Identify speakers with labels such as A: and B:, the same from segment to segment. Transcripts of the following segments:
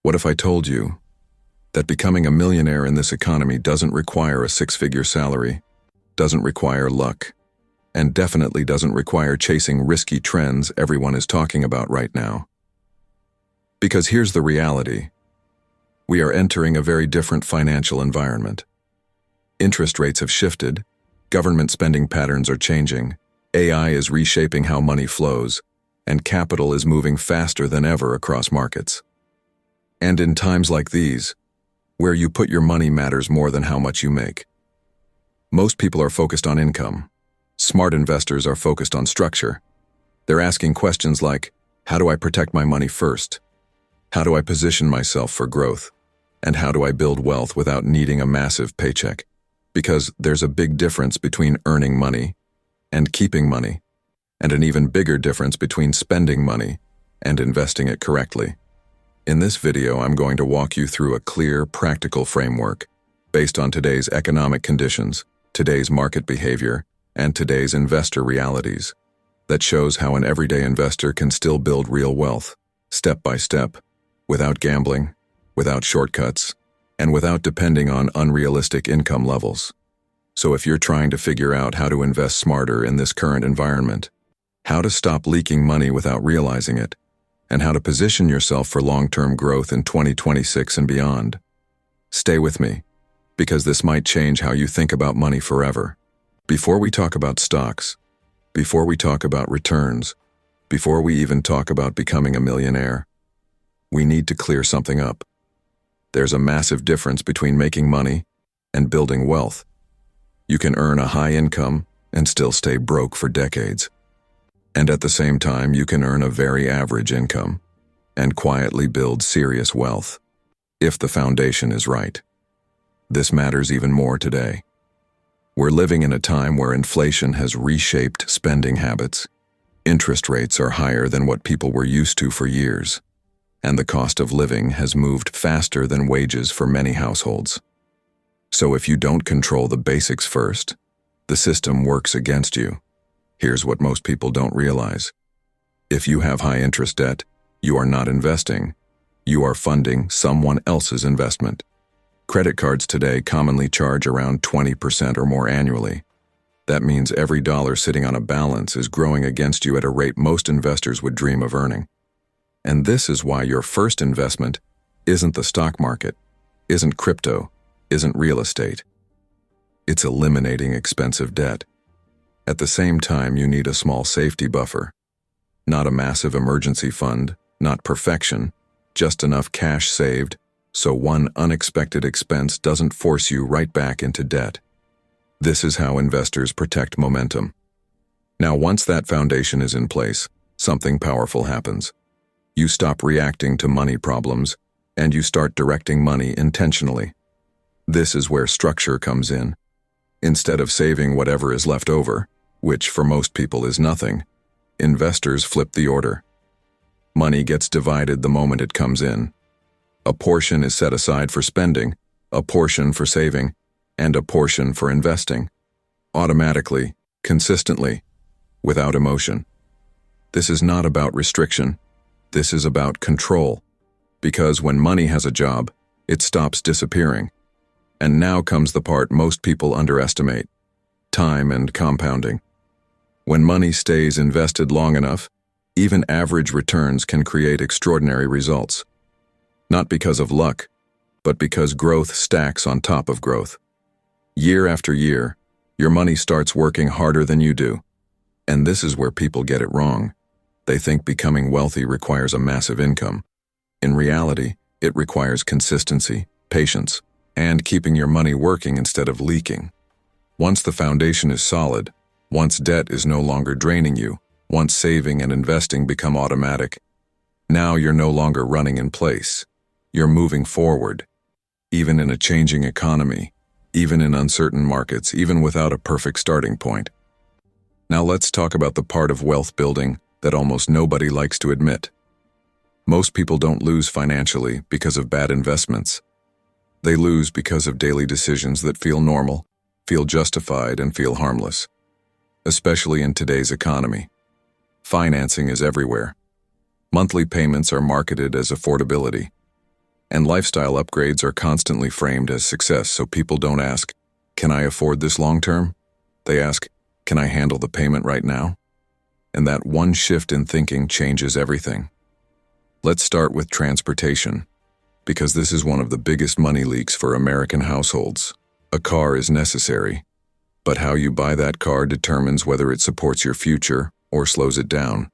A: What if I told you that becoming a millionaire in this economy doesn't require a six-figure salary, doesn't require luck, and definitely doesn't require chasing risky trends everyone is talking about right now? Because here's the reality. We are entering a very different financial environment. Interest rates have shifted, government spending patterns are changing, AI is reshaping how money flows, and capital is moving faster than ever across markets. And in times like these, where you put your money matters more than how much you make. Most people are focused on income. Smart investors are focused on structure. They're asking questions like, how do I protect my money first? How do I position myself for growth? And how do I build wealth without needing a massive paycheck? Because there's a big difference between earning money and keeping money, and an even bigger difference between spending money and investing it correctly. In this video, I'm going to walk you through a clear, practical framework based on today's economic conditions, today's market behavior, and today's investor realities that shows how an everyday investor can still build real wealth, step by step, without gambling, without shortcuts, and without depending on unrealistic income levels. So if you're trying to figure out how to invest smarter in this current environment, how to stop leaking money without realizing it, and how to position yourself for long-term growth in 2026 and beyond, stay with me, because this might change how you think about money forever. Before we talk about stocks, before we talk about returns, before we even talk about becoming a millionaire, we need to clear something up. There's a massive difference between making money and building wealth. You can earn a high income and still stay broke for decades. And at the same time, you can earn a very average income and quietly build serious wealth, if the foundation is right. This matters even more today. We're living in a time where inflation has reshaped spending habits. Interest rates are higher than what people were used to for years, and the cost of living has moved faster than wages for many households. So if you don't control the basics first, the system works against you. Here's what most people don't realize. If you have high interest debt, you are not investing. You are funding someone else's investment. Credit cards today commonly charge around 20% or more annually. That means every dollar sitting on a balance is growing against you at a rate most investors would dream of earning. And this is why your first investment isn't the stock market, isn't crypto, isn't real estate. It's eliminating expensive debt. At the same time, you need a small safety buffer. Not a massive emergency fund, not perfection, just enough cash saved so one unexpected expense doesn't force you right back into debt. This is how investors protect momentum. Now, once that foundation is in place, something powerful happens. You stop reacting to money problems, and you start directing money intentionally. This is where structure comes in. Instead of saving whatever is left over, which for most people is nothing, investors flip the order. Money gets divided the moment it comes in. A portion is set aside for spending, a portion for saving, and a portion for investing. Automatically, consistently, without emotion. This is not about restriction. This is about control. Because when money has a job, it stops disappearing. And now comes the part most people underestimate: time and compounding. When money stays invested long enough, even average returns can create extraordinary results. Not because of luck, but because growth stacks on top of growth. Year after year, your money starts working harder than you do. And this is where people get it wrong. They think becoming wealthy requires a massive income. In reality, it requires consistency, patience, and keeping your money working instead of leaking. Once the foundation is solid, once debt is no longer draining you, once saving and investing become automatic, now you're no longer running in place. You're moving forward. Even in a changing economy, even in uncertain markets, even without a perfect starting point. Now let's talk about the part of wealth building that almost nobody likes to admit. Most people don't lose financially because of bad investments. They lose because of daily decisions that feel normal, feel justified, and feel harmless. Especially in today's economy. Financing is everywhere. Monthly payments are marketed as affordability. And lifestyle upgrades are constantly framed as success, so people don't ask, "Can I afford this long term?" They ask, "Can I handle the payment right now?" And that one shift in thinking changes everything. Let's start with transportation, because this is one of the biggest money leaks for American households. A car is necessary, but how you buy that car determines whether it supports your future or slows it down.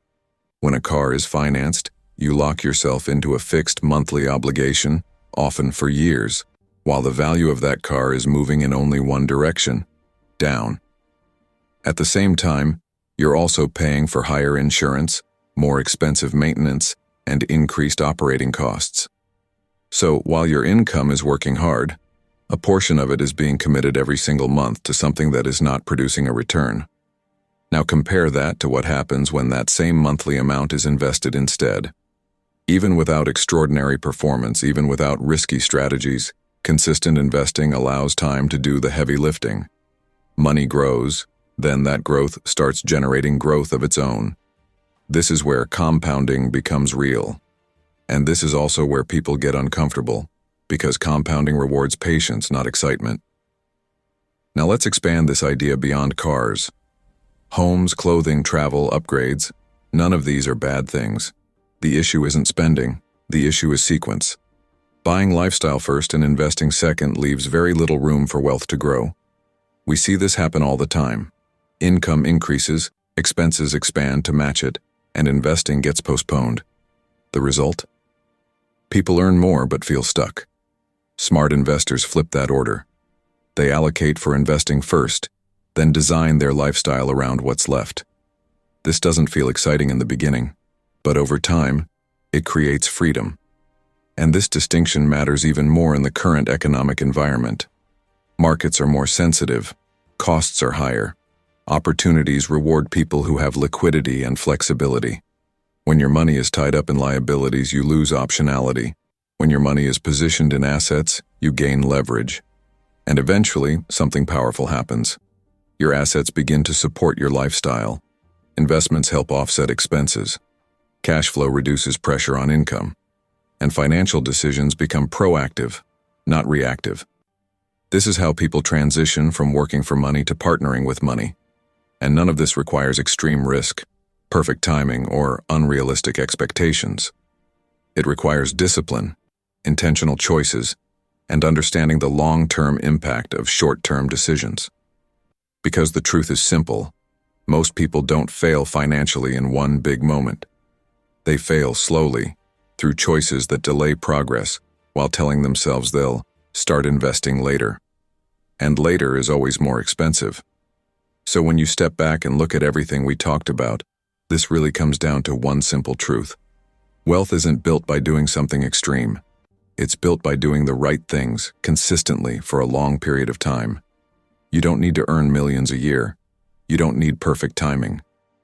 A: When a car is financed, you lock yourself into a fixed monthly obligation, often for years, while the value of that car is moving in only one direction, down. At the same time, you're also paying for higher insurance, more expensive maintenance, and increased operating costs. So, while your income is working hard, a portion of it is being committed every single month to something that is not producing a return. Now compare that to what happens when that same monthly amount is invested instead. Even without extraordinary performance, even without risky strategies, consistent investing allows time to do the heavy lifting. Money grows, then that growth starts generating growth of its own. This is where compounding becomes real. And this is also where people get uncomfortable, because compounding rewards patience, not excitement. Now let's expand this idea beyond cars. Homes, clothing, travel, upgrades, none of these are bad things. The issue isn't spending, the issue is sequence. Buying lifestyle first and investing second leaves very little room for wealth to grow. We see this happen all the time. Income increases, expenses expand to match it, and investing gets postponed. The result? People earn more but feel stuck. Smart investors flip that order. They allocate for investing first, then design their lifestyle around what's left. This doesn't feel exciting in the beginning, but over time, it creates freedom. And this distinction matters even more in the current economic environment. Markets are more sensitive, costs are higher. Opportunities reward people who have liquidity and flexibility. When your money is tied up in liabilities, you lose optionality. When your money is positioned in assets, you gain leverage. And eventually, something powerful happens. Your assets begin to support your lifestyle. Investments help offset expenses. Cash flow reduces pressure on income. And financial decisions become proactive, not reactive. This is how people transition from working for money to partnering with money. And none of this requires extreme risk, perfect timing, or unrealistic expectations. It requires discipline, intentional choices, and understanding the long-term impact of short-term decisions. Because the truth is simple, most people don't fail financially in one big moment. They fail slowly, through choices that delay progress, while telling themselves they'll start investing later. And later is always more expensive. So when you step back and look at everything we talked about, this really comes down to one simple truth. Wealth isn't built by doing something extreme. It's built by doing the right things consistently for a long period of time. You don't need to earn millions a year. You don't need perfect timing.